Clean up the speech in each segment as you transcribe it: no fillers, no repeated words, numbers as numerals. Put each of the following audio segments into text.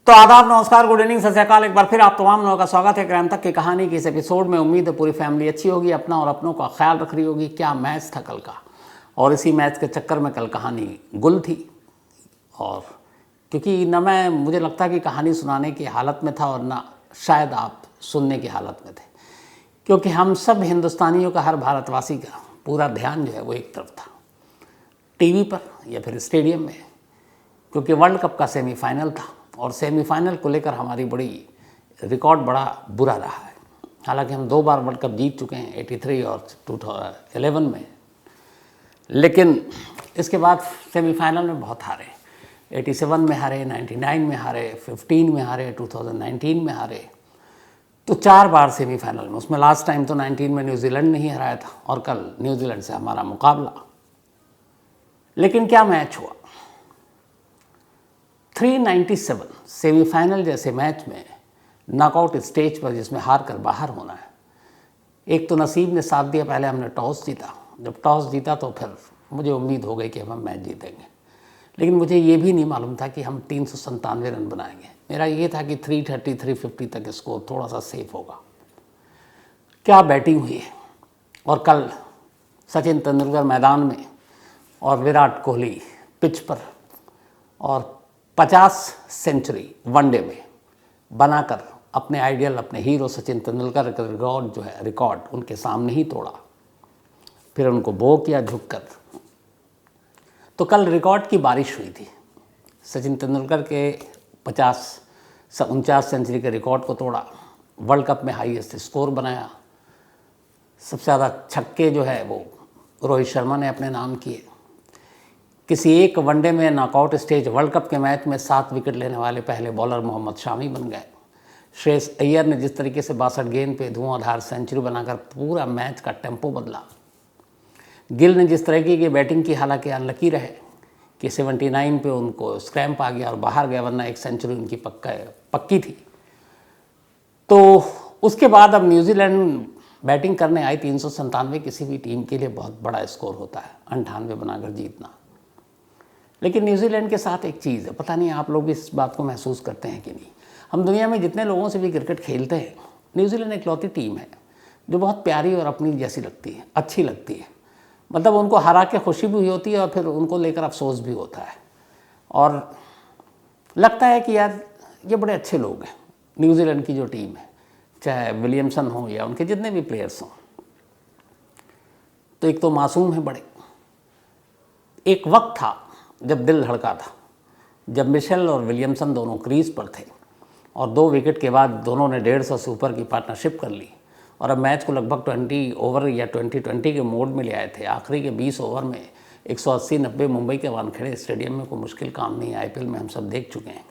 तो आदाब, नमस्कार, गुड इवनिंग, सत श्री अकाल। एक बार फिर आप तमाम लोगों का स्वागत है क्राइम तक की कहानी की इस एपिसोड में। उम्मीद है पूरी फैमिली अच्छी होगी, अपना और अपनों का ख्याल रख रही होगी। क्या मैच था कल का, और इसी मैच के चक्कर में कल कहानी गुल थी। और क्योंकि न मैं मुझे लगता कि कहानी सुनाने की हालत में था और ना शायद आप सुनने की हालत में थे, क्योंकि हम सब हिंदुस्तानियों का, हर भारतवासी का पूरा ध्यान जो है वो एक तरफ था, टीवी पर या फिर स्टेडियम में, क्योंकि वर्ल्ड कप का सेमीफाइनल था। और सेमीफाइनल को लेकर हमारी बड़ी रिकॉर्ड बड़ा बुरा रहा है। हालांकि हम 2 बार वर्ल्ड कप जीत चुके हैं, 83 और 2011 में, लेकिन इसके बाद सेमीफाइनल में बहुत हारे। 87 में हारे, 99 में हारे, 15 में हारे, 2019 में हारे। तो 4 बार सेमीफाइनल में, उसमें लास्ट टाइम तो 19 में न्यूजीलैंड ने ही हराया था और कल न्यूजीलैंड से हमारा मुकाबला। लेकिन क्या मैच हुआ। 397 सेमीफाइनल जैसे मैच में, नॉकआउट स्टेज पर जिसमें हार कर बाहर होना है, एक तो नसीब ने साथ दिया। पहले हमने टॉस जीता, जब टॉस जीता तो फिर मुझे उम्मीद हो गई कि हम मैच जीतेंगे, लेकिन मुझे ये भी नहीं मालूम था कि हम 397 रन बनाएंगे। मेरा ये था कि 330 350 तक स्कोर थोड़ा सा सेफ होगा। क्या बैटिंग हुई है। और कल सचिन तेंदुलकर मैदान में और विराट कोहली पिच पर, और 50 सेंचुरी वनडे में बनाकर अपने आइडियल, अपने हीरो सचिन तेंदुलकर का रिकॉर्ड जो है, रिकॉर्ड उनके सामने ही तोड़ा। फिर उनको बो किया झुककर। तो कल रिकॉर्ड की बारिश हुई थी। सचिन तेंदुलकर के 49 सेंचुरी के रिकॉर्ड को तोड़ा, वर्ल्ड कप में हाईएस्ट स्कोर बनाया। सबसे ज़्यादा छक्के जो है वो रोहित शर्मा ने अपने नाम किए। किसी एक वनडे में नॉकआउट स्टेज वर्ल्ड कप के मैच में 7 विकेट लेने वाले पहले बॉलर मोहम्मद शामी बन गए। श्रेयस अय्यर ने जिस तरीके से 62 गेंद पे धुआंधार सेंचुरी बनाकर पूरा मैच का टेम्पो बदला। गिल ने जिस तरीके की बैटिंग की, हालांकि अनलकी रहे कि 79 पे उनको स्क्रैम्प आ गया और बाहर गया, वरना एक सेंचुरी उनकी पक्की थी। तो उसके बाद अब न्यूजीलैंड बैटिंग करने आई। 397 किसी भी टीम के लिए बहुत बड़ा स्कोर होता है, 98 बनाकर जीतना। लेकिन न्यूजीलैंड के साथ एक चीज़ है, पता नहीं आप लोग भी इस बात को महसूस करते हैं कि नहीं। हम दुनिया में जितने लोगों से भी क्रिकेट खेलते हैं, न्यूजीलैंड इकलौती टीम है जो बहुत प्यारी और अपनी जैसी लगती है, अच्छी लगती है। मतलब उनको हरा के खुशी भी होती है और फिर उनको लेकर अफसोस भी होता है, और लगता है कि यार ये बड़े अच्छे लोग हैं। न्यूजीलैंड की जो टीम है, चाहे विलियमसन हो या उनके जितने भी प्लेयर्स हों, तो एक तो मासूम है बड़े। एक वक्त था जब दिल धड़का था, जब मिशेल और विलियमसन दोनों क्रीज पर थे और 2 विकेट के बाद दोनों ने 150 से ऊपर की पार्टनरशिप कर ली और अब मैच को लगभग 20 ओवर या 2020 के मोड में ले आए थे। आखिरी के 20 ओवर में 180-90 मुंबई के वानखेड़े स्टेडियम में कोई मुश्किल काम नहीं है, आईपीएल में हम सब देख चुके हैं।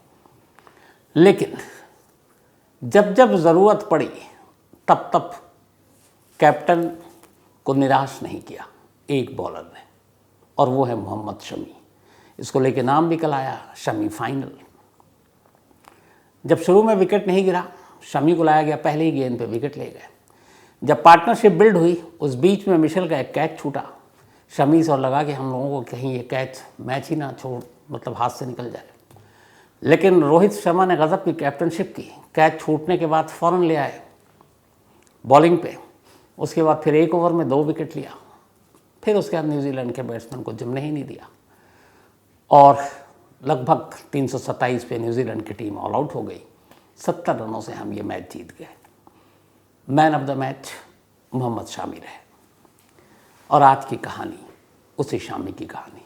लेकिन जब जब ज़रूरत पड़ी तब तब कैप्टन को निराश नहीं किया एक बॉलर ने, और वो है मोहम्मद शमी। इसको लेके नाम भी कल आया, शमी फाइनल। जब शुरू में विकेट नहीं गिरा, शमी को लाया गया, पहले ही गेंद पे विकेट ले गए। जब पार्टनरशिप बिल्ड हुई, उस बीच में मिशेल का एक कैच छूटा शमी से, और लगा कि हम लोगों को कहीं ये कैच मैच ही ना छोड़, मतलब हाथ से निकल जाए। लेकिन रोहित शर्मा ने गजब की कैप्टनशिप की। कैच छूटने के बाद फ़ौरन ले आए बॉलिंग पे। उसके बाद फिर 1 ओवर में 2 विकेट लिया। फिर उसके बाद न्यूजीलैंड के बैट्समैन को जमने ही नहीं दिया और लगभग 327 पे न्यूजीलैंड की टीम ऑल आउट हो गई। 70 रनों से हम ये मैच जीत गए। Man of the match Mohammed Shami रहे। और आज की कहानी उसी शामी की कहानी,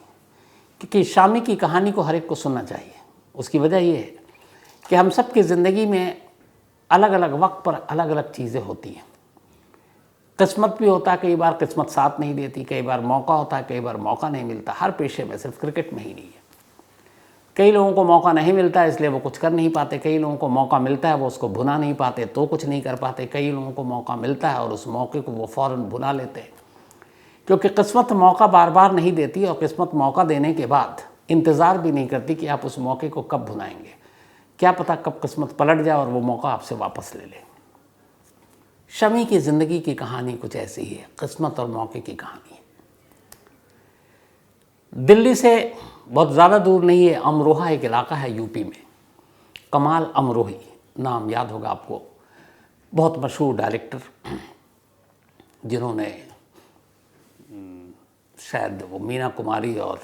क्योंकि शामी की कहानी को हर एक को सुनना चाहिए। उसकी वजह ये है कि हम सब की ज़िंदगी में अलग अलग वक्त पर अलग अलग चीज़ें होती हैं। किस्मत भी होता है, कई बार किस्मत साथ नहीं देती, कई बार मौका होता है, कई बार मौका नहीं मिलता। हर पेशे में, सिर्फ क्रिकेट में ही नहीं है। कई लोगों को मौका नहीं मिलता है इसलिए वो कुछ कर नहीं पाते, कई लोगों को मौका मिलता है वो उसको भुना नहीं पाते तो कुछ नहीं कर पाते, कई लोगों को मौका मिलता है और उस मौके को वो फ़ौरन भुना लेते हैं। क्योंकि किस्मत मौका बार बार नहीं देती, और किस्मत मौका देने के बाद इंतज़ार भी नहीं करती कि आप उस मौके को कब भुनाएंगे। क्या पता कब किस्मत पलट जाए और वो मौका आपसे वापस ले ले। शमी की ज़िंदगी की कहानी कुछ ऐसी ही है, किस्मत और मौके की कहानी है। दिल्ली से बहुत ज़्यादा दूर नहीं है, अमरोहा एक इलाका है यूपी में, कमाल अमरोही, नाम याद होगा आपको, बहुत मशहूर डायरेक्टर जिन्होंने शायद वो मीना कुमारी और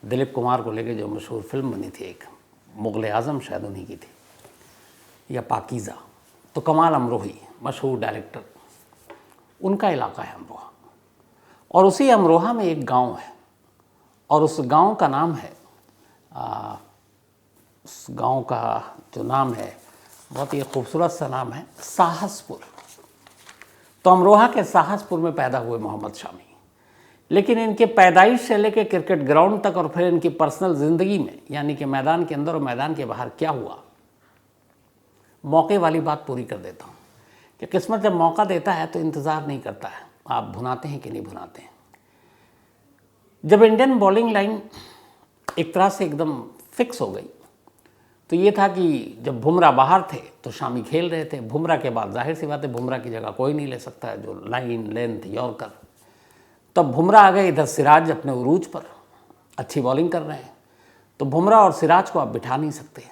दिलीप कुमार को लेके जो मशहूर फिल्म बनी थी, एक मुग़ल आज़म शायद उन्हीं की थी, या पाकीज़ा। तो कमाल अमरोही मशहूर डायरेक्टर, उनका इलाका है अमरोहा, और उसी अमरोहा में एक गांव है, और उस गांव का नाम है उस गांव का जो नाम है बहुत ही खूबसूरत सा नाम है साहसपुर। तो अमरोहा के साहसपुर में पैदा हुए मोहम्मद शामी, लेकिन इनके पैदाइश से लेकर क्रिकेट ग्राउंड तक और फिर इनकी पर्सनल ज़िंदगी में, यानी कि मैदान के अंदर और मैदान के बाहर क्या हुआ, मौके वाली बात पूरी कर देता हूँ कि किस्मत जब मौका देता है तो इंतज़ार नहीं करता है आप भुनाते हैं कि नहीं भुनाते हैं। जब इंडियन बॉलिंग लाइन एक तरह से एकदम फिक्स हो गई तो ये था कि जब बुमराह बाहर थे तो शामी खेल रहे थे। बुमराह के बाद जाहिर सी बात है बुमराह की जगह कोई नहीं ले सकता है, जो लाइन लेंथ यॉर्कर। तब बुमराह आ गए, इधर सिराज अपने उरूज पर अच्छी बॉलिंग कर रहे हैं, तो बुमराह और सिराज को आप बिठा नहीं सकते,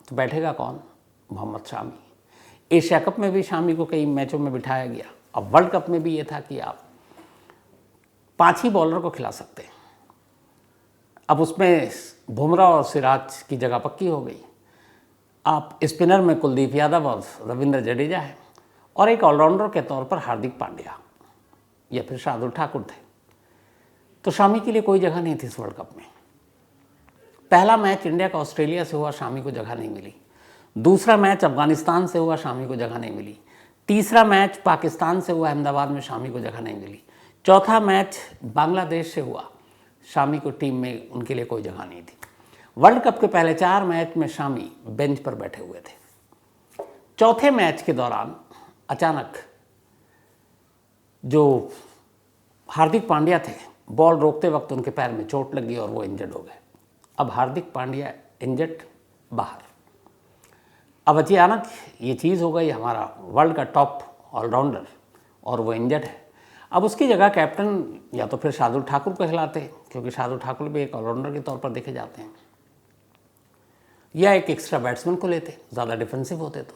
तो बैठेगा कौन? मोहम्मद शामी। एशिया कप में भी शामी को कई मैचों में बिठाया गया। अब वर्ल्ड कप में भी ये था कि आप 5 ही बॉलर को खिला सकते हैं। अब उसमें बुमराह और सिराज की जगह पक्की हो गई। आप स्पिनर में कुलदीप यादव और रविंद्र जडेजा है, और एक ऑलराउंडर के तौर पर हार्दिक पांड्या या फिर शार्दुल ठाकुर थे। तो शामी के लिए कोई जगह नहीं थी इस वर्ल्ड कप में। पहला मैच इंडिया का ऑस्ट्रेलिया से हुआ, शामी को जगह नहीं मिली। दूसरा मैच अफगानिस्तान से हुआ, शामी को जगह नहीं मिली। तीसरा मैच पाकिस्तान से हुआ अहमदाबाद में, शामी को जगह नहीं मिली। चौथा मैच बांग्लादेश से हुआ, शामी को टीम में उनके लिए कोई जगह नहीं थी। वर्ल्ड कप के पहले 4 मैच में शामी बेंच पर बैठे हुए थे। चौथे मैच के दौरान अचानक जो हार्दिक पांड्या थे, बॉल रोकते वक्त उनके पैर में चोट लगी और वो इंजर्ड हो गए। अब हार्दिक पांड्या इंजर्ड, बाहर। अब अचानक ये चीज़ हो गई, हमारा वर्ल्ड का टॉप ऑलराउंडर और वो इंजर्ड है। अब उसकी जगह कैप्टन या तो फिर शार्दुल ठाकुर को खिलाते, क्योंकि शार्दुल ठाकुर भी एक ऑलराउंडर के तौर पर देखे जाते हैं, या एक एक्स्ट्रा बैट्समैन को लेते, ज़्यादा डिफेंसिव होते। तो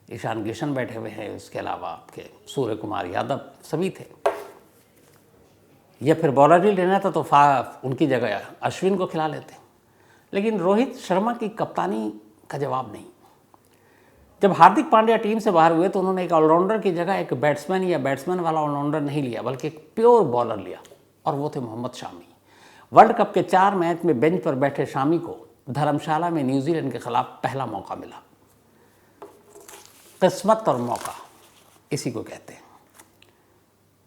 ईशान किशन बैठे हुए हैं, उसके अलावा आपके सूर्य कुमार यादव सभी थे। या फिर बॉलर ही लेना था तो उनकी जगह अश्विन को खिला लेते। लेकिन रोहित शर्मा की कप्तानी का जवाब नहीं। जब हार्दिक पांड्या टीम से बाहर हुए तो उन्होंने एक ऑलराउंडर की जगह एक बैट्समैन या बैट्समैन वाला ऑलराउंडर नहीं लिया, बल्कि एक प्योर बॉलर लिया, और वो थे मोहम्मद शामी। वर्ल्ड कप के 4 मैच में बेंच पर बैठे शामी को धर्मशाला में न्यूजीलैंड के खिलाफ पहला मौका मिला। किस्मत और मौका इसी को कहते हैं।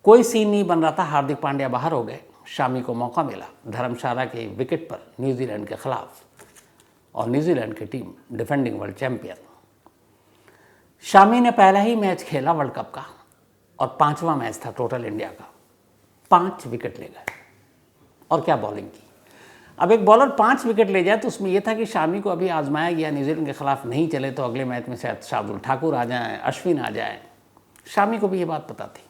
कोई सीन नहीं बन रहा था, हार्दिक पांड्या बाहर हो गए, शामी को मौका मिला धर्मशाला के विकेट पर न्यूजीलैंड के खिलाफ, और न्यूजीलैंड की team defending world champion. Shami ने पहला ही मैच खेला वर्ल्ड कप का, और 5वां मैच था टोटल इंडिया का। 5 विकेट ले गए, और क्या बॉलिंग की। अब एक बॉलर 5 विकेट ले जाए तो उसमें यह था कि शामी को अभी आजमाया गया, न्यूजीलैंड के खिलाफ नहीं चले तो अगले मैच में शायद शार्दुल ठाकुर आ जाएं, अश्विन आ जाए। शामी को भी ये बात पता थी,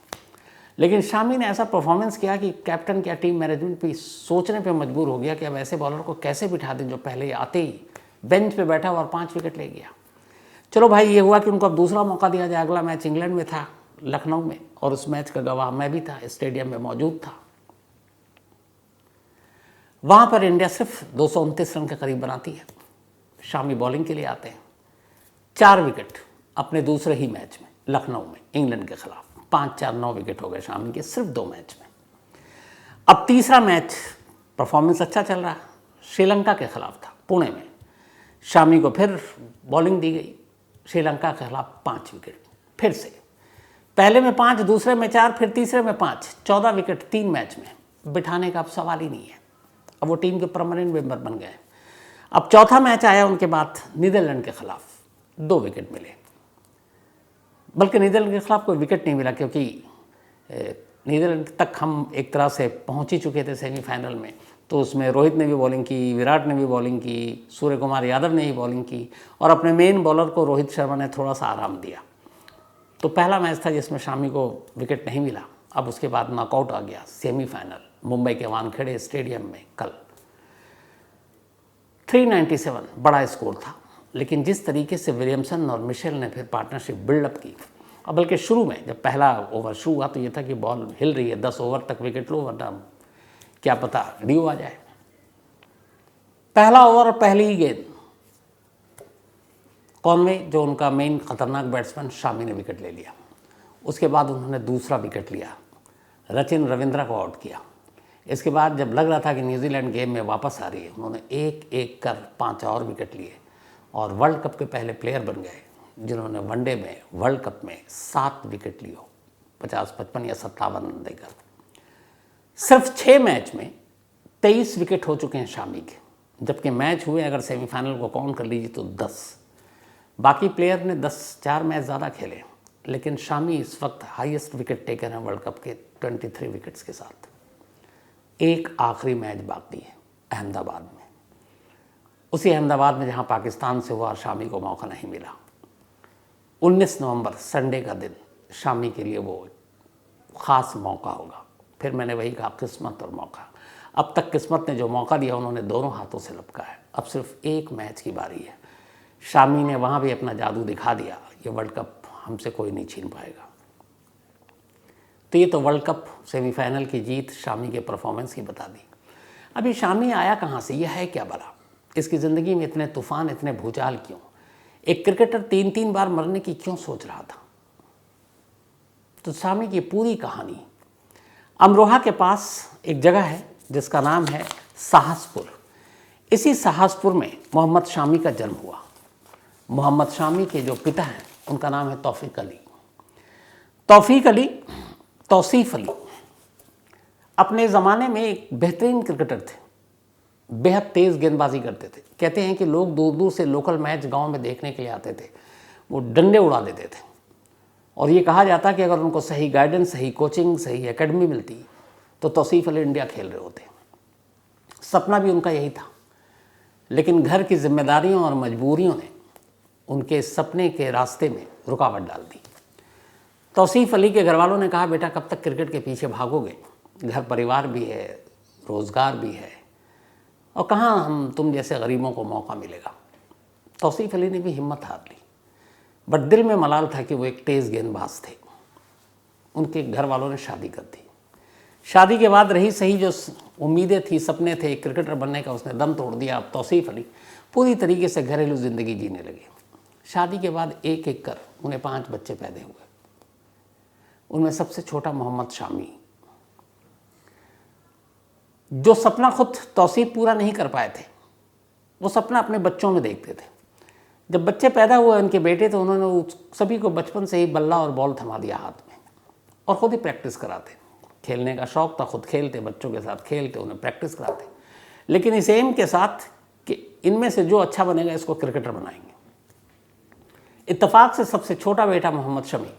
लेकिन शामी ने ऐसा परफॉर्मेंस किया कि कैप्टन क्या टीम मैनेजमेंट भी सोचने पे मजबूर हो गया कि अब ऐसे बॉलर को कैसे बिठा दें जो पहले आते ही बेंच पे बैठा और 5 विकेट ले गया। चलो भाई, ये हुआ कि उनको अब दूसरा मौका दिया जाए। अगला मैच इंग्लैंड में था, लखनऊ में, और उस मैच का गवाह मैं भी था, स्टेडियम में मौजूद था। वहाँ पर इंडिया सिर्फ 229 रन के करीब बनाती है। शामी बॉलिंग के लिए आते हैं, 4 विकेट अपने दूसरे ही मैच में लखनऊ में इंग्लैंड के खिलाफ। 5-4 9 विकेट हो गए शामी के सिर्फ 2 मैच में। अब तीसरा मैच परफॉर्मेंस अच्छा चल रहा, श्रीलंका के खिलाफ था, पुणे में। शामी को फिर बॉलिंग दी गई, श्रीलंका के खिलाफ 5 विकेट। फिर से पहले में 5, दूसरे में 4, फिर तीसरे में 5, 14 विकेट 3 मैच में। बिठाने का अब सवाल ही नहीं है, अब वो टीम के परमानेंट मेंबर बन गए। अब चौथा मैच आया उनके बाद नीदरलैंड के खिलाफ, 2 विकेट मिले। बल्कि नीदरलैंड के खिलाफ कोई विकेट नहीं मिला, क्योंकि नीदरलैंड तक हम एक तरह से पहुंच ही चुके थे सेमीफाइनल में। तो उसमें रोहित ने भी बॉलिंग की, विराट ने भी बॉलिंग की, सूर्य कुमार यादव ने ही बॉलिंग की, और अपने मेन बॉलर को रोहित शर्मा ने थोड़ा सा आराम दिया। तो पहला मैच था जिसमें शामी को विकेट नहीं मिला। अब उसके बाद नॉकआउट आ गया, सेमीफाइनल मुंबई के वानखेड़े स्टेडियम में कल। 397 बड़ा स्कोर था, लेकिन जिस तरीके से विलियमसन और मिशेल ने फिर पार्टनरशिप बिल्डअप की, और बल्कि शुरू में जब पहला ओवर शुरू हुआ तो ये था कि बॉल हिल रही है, 10 ओवर तक विकेट लो वरना क्या पता ड्यू आ जाए। पहला ओवर और पहली ही गेंद कॉनवे, जो उनका मेन खतरनाक बैट्समैन, शामी ने विकेट ले लिया। उसके बाद उन्होंने दूसरा विकेट लिया, सचिन रविंद्रा को आउट किया। इसके बाद जब लग रहा था कि न्यूजीलैंड गेम में वापस आ रही है, उन्होंने एक एक कर 5 और विकेट लिए और वर्ल्ड कप के पहले प्लेयर बन गए जिन्होंने वनडे में वर्ल्ड कप में 7 विकेट लिए, 50, 55 या 57 रन देकर। सिर्फ 6 मैच में 23 विकेट हो चुके हैं शामी के, जबकि मैच हुए अगर सेमीफाइनल को काउंट कर लीजिए तो 10। बाकी प्लेयर ने 4 मैच ज़्यादा खेले, लेकिन शामी इस वक्त हाईएस्ट विकेट टेकर हैं वर्ल्ड कप के 23 विकेट्स के साथ। एक आखिरी मैच बाकी है अहमदाबाद में, उसी अहमदाबाद में जहां पाकिस्तान से हुआ, शामी को मौका नहीं मिला। 19 नवंबर संडे का दिन शामी के लिए वो ख़ास मौका होगा। फिर मैंने वही कहा, किस्मत और मौका। अब तक किस्मत ने जो मौका दिया उन्होंने दोनों हाथों से लपका है। अब सिर्फ एक मैच की बारी है। शामी ने वहाँ भी अपना जादू दिखा दिया, ये वर्ल्ड कप हमसे कोई नहीं छीन पाएगा। तो ये तो वर्ल्ड कप सेमीफाइनल की जीत शामी के परफॉर्मेंस की बता दी। अभी शामी आया कहाँ से, यह है क्या भला, इसकी ज़िंदगी में इतने तूफान, इतने भूचाल क्यों? एक क्रिकेटर 3-3 बार मरने की क्यों सोच रहा था? तो शामी की पूरी कहानी, अमरोहा के पास एक जगह है जिसका नाम है साहसपुर। इसी साहसपुर में मोहम्मद शामी का जन्म हुआ। मोहम्मद शामी के जो पिता हैं उनका नाम है तौफीक अली। तौसीफ अली अपने ज़माने में एक बेहतरीन क्रिकेटर थे, बेहद तेज़ गेंदबाजी करते थे। कहते हैं कि लोग दूर दूर से लोकल मैच गांव में देखने के लिए आते थे, वो डंडे उड़ा देते थे। और ये कहा जाता कि अगर उनको सही गाइडेंस, सही कोचिंग, सही एकेडमी मिलती तो तौसीफ अली इंडिया खेल रहे होते। सपना भी उनका यही था, लेकिन घर की जिम्मेदारियों और मजबूरियों ने उनके सपने के रास्ते में रुकावट डाल दी। तौसीफ अली के घर वालों ने कहा, बेटा कब तक क्रिकेट के पीछे भागोगे, घर परिवार भी है, रोज़गार भी है, और कहाँ हम तुम जैसे गरीबों को मौका मिलेगा। तौसीफ अली ने भी हिम्मत हार ली, बट दिल में मलाल था कि वो एक तेज़ गेंदबाज थे। उनके घर वालों ने शादी कर दी। शादी के बाद रही सही जो उम्मीदें थी, सपने थे क्रिकेटर बनने का, उसने दम तोड़ दिया। अब तौसीफ अली पूरी तरीके से घरेलू ज़िंदगी जीने लगे। शादी के बाद एक एक कर उन्हें 5 बच्चे पैदा हुए। उनमें सबसे छोटा मोहम्मद शामी। जो सपना खुद तौसीफ पूरा नहीं कर पाए थे, वो सपना अपने बच्चों में देखते थे। जब बच्चे पैदा हुए उनके बेटे, तो उन्होंने सभी को बचपन से ही बल्ला और बॉल थमा दिया हाथ में और ख़ुद ही प्रैक्टिस कराते। खेलने का शौक़ था, खुद खेलते, बच्चों के साथ खेलते, उन्हें प्रैक्टिस कराते, लेकिन इस एम के साथ कि इनमें से जो अच्छा बनेगा इसको क्रिकेटर बनाएंगे। इत्तेफाक से सबसे छोटा बेटा मोहम्मद शमी,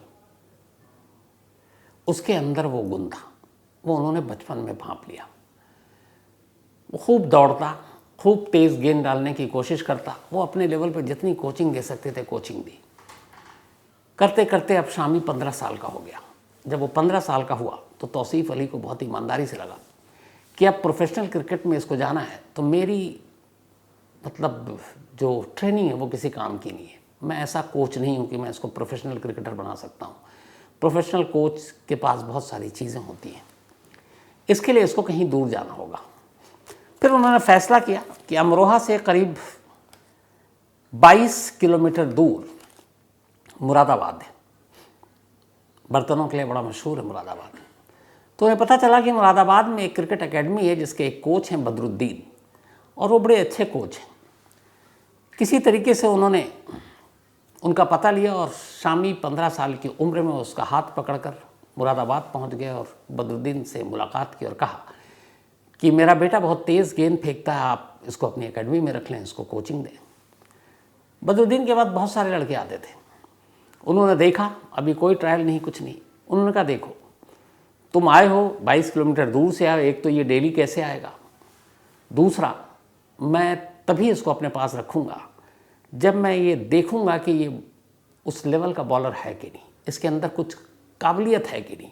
उसके अंदर वो गुण था, वो उन्होंने बचपन में भांप लिया। वो खूब दौड़ता, खूब तेज़ गेंद डालने की कोशिश करता। वो अपने लेवल पर जितनी कोचिंग दे सकते थे कोचिंग दी। करते करते अब शामी 15 साल का हो गया। जब वो 15 साल का हुआ तो तौसीफ अली को बहुत ईमानदारी से लगा कि अब प्रोफेशनल क्रिकेट में इसको जाना है तो मेरी मतलब जो ट्रेनिंग है वो किसी काम की नहीं है। मैं ऐसा कोच नहीं हूँ कि मैं इसको प्रोफेशनल क्रिकेटर बना सकता हूँ। प्रोफेशनल कोच के पास बहुत सारी चीज़ें होती हैं, इसके लिए इसको कहीं दूर जाना होगा। फिर उन्होंने फैसला किया कि अमरोहा से करीब 22 किलोमीटर दूर मुरादाबाद है, बर्तनों के लिए बड़ा मशहूर है मुरादाबाद। तो उन्हें पता चला कि मुरादाबाद में एक क्रिकेट एकेडमी है जिसके एक कोच हैं बदरुद्दीन, और वो बड़े अच्छे कोच हैं। किसी तरीके से उन्होंने उनका पता लिया और शामी 15 साल की उम्र में उसका हाथ पकड़कर मुरादाबाद पहुंच गए और बदरुद्दीन से मुलाकात की और कहा कि मेरा बेटा बहुत तेज़ गेंद फेंकता है, आप इसको अपनी एकेडमी में रख लें, इसको कोचिंग दें। बदरुद्दीन के बाद बहुत सारे लड़के आते थे। उन्होंने देखा अभी कोई ट्रायल नहीं, कुछ नहीं। उन्होंने कहा देखो तुम आए हो 22 किलोमीटर दूर से आए, एक तो ये डेली कैसे आएगा, दूसरा मैं तभी इसको अपने पास रखूँगा जब मैं ये देखूँगा कि ये उस लेवल का बॉलर है कि नहीं, इसके अंदर कुछ काबिलियत है कि नहीं,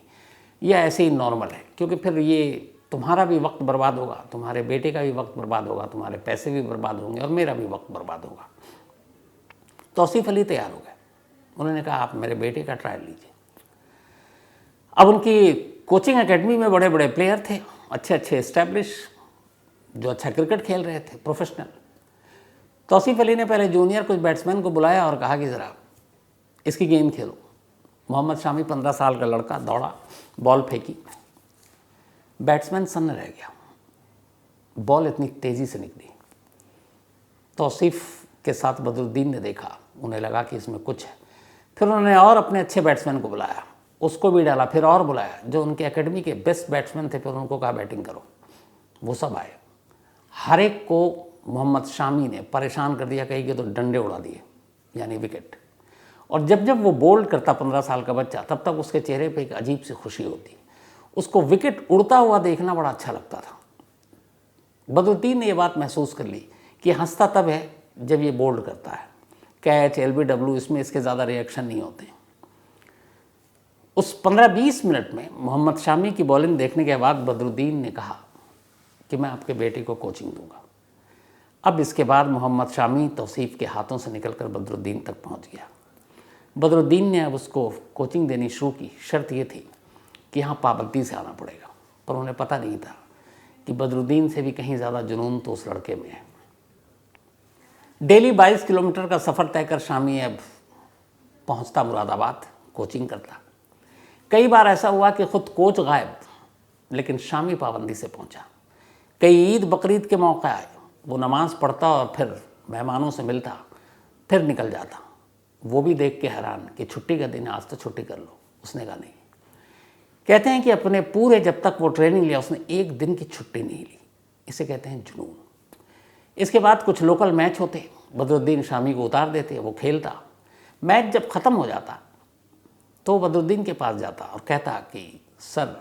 या ऐसे ही नॉर्मल है। क्योंकि फिर ये तुम्हारा भी वक्त बर्बाद होगा, तुम्हारे बेटे का भी वक्त बर्बाद होगा, तुम्हारे पैसे भी बर्बाद होंगे और मेरा भी वक्त बर्बाद होगा। तौसीफ अली तैयार हो गए। उन्होंने कहा आप मेरे बेटे का ट्रायल लीजिए। अब उनकी कोचिंग एकेडमी में बड़े बड़े प्लेयर थे, अच्छे अच्छे एस्टैब्लिश, जो अच्छा क्रिकेट खेल रहे थे, प्रोफेशनल। तौसीफ अली ने पहले जूनियर कुछ बैट्समैन को बुलाया और कहा कि ज़रा इसकी गेंद खेलो। मोहम्मद शामी 15 साल का लड़का दौड़ा, बॉल फेंकी, बैट्समैन सन्न रह गया, बॉल इतनी तेज़ी से निकली। तौसीफ के साथ बदरुद्दीन ने देखा, उन्हें लगा कि इसमें कुछ है। फिर उन्होंने और अपने अच्छे बैट्समैन को बुलाया, उसको भी डाला, फिर और बुलाया जो उनके एकेडमी के बेस्ट बैट्समैन थे, फिर उनको कहा बैटिंग करो। वो सब आए। हर एक को मोहम्मद शामी ने परेशान कर दिया, कहीं के तो डंडे उड़ा दिए, यानी विकेट। और जब जब वो बोल्ड करता 15 साल का बच्चा, तब तक उसके चेहरे पे एक अजीब सी खुशी होती। उसको विकेट उड़ता हुआ देखना बड़ा अच्छा लगता था। बदरुद्दीन ने ये बात महसूस कर ली कि हंसता तब है जब ये बोल्ड करता है, कैच, LBW, इसमें इसके ज़्यादा रिएक्शन नहीं होते। उस 15-20 मिनट में मोहम्मद शामी की बॉलिंग देखने के बाद बदरुद्दीन ने कहा कि मैं आपके बेटे को कोचिंग दूंगा। अब इसके बाद मोहम्मद शामी तौसीफ के हाथों से निकलकर बदरुद्दीन तक पहुंच गया। बदरुद्दीन ने अब उसको कोचिंग देनी शुरू की। शर्त ये थी कि यहाँ पाबंदी से आना पड़ेगा, पर उन्हें पता नहीं था कि बदरुद्दीन से भी कहीं ज़्यादा जुनून तो उस लड़के में है। डेली 22 किलोमीटर का सफ़र तय कर शामी अब पहुँचता मुरादाबाद, कोचिंग करता। कई बार ऐसा हुआ कि खुद कोच गायब, लेकिन शामी पाबंदी से पहुँचा। कई ईद बकरीद के मौके आए, वो नमाज़ पढ़ता और फिर मेहमानों से मिलता, फिर निकल जाता। वो भी देख के हैरान कि छुट्टी का दिन, आज तो छुट्टी कर लो। उसने कहा नहीं। कहते हैं कि अपने पूरे जब तक वो ट्रेनिंग लिया उसने एक दिन की छुट्टी नहीं ली। इसे कहते हैं जुनून। इसके बाद कुछ लोकल मैच होते, बदरुद्दीन शामी को उतार देते, वो खेलता। मैच जब ख़त्म हो जाता तो बदरुद्दीन के पास जाता और कहता कि सर,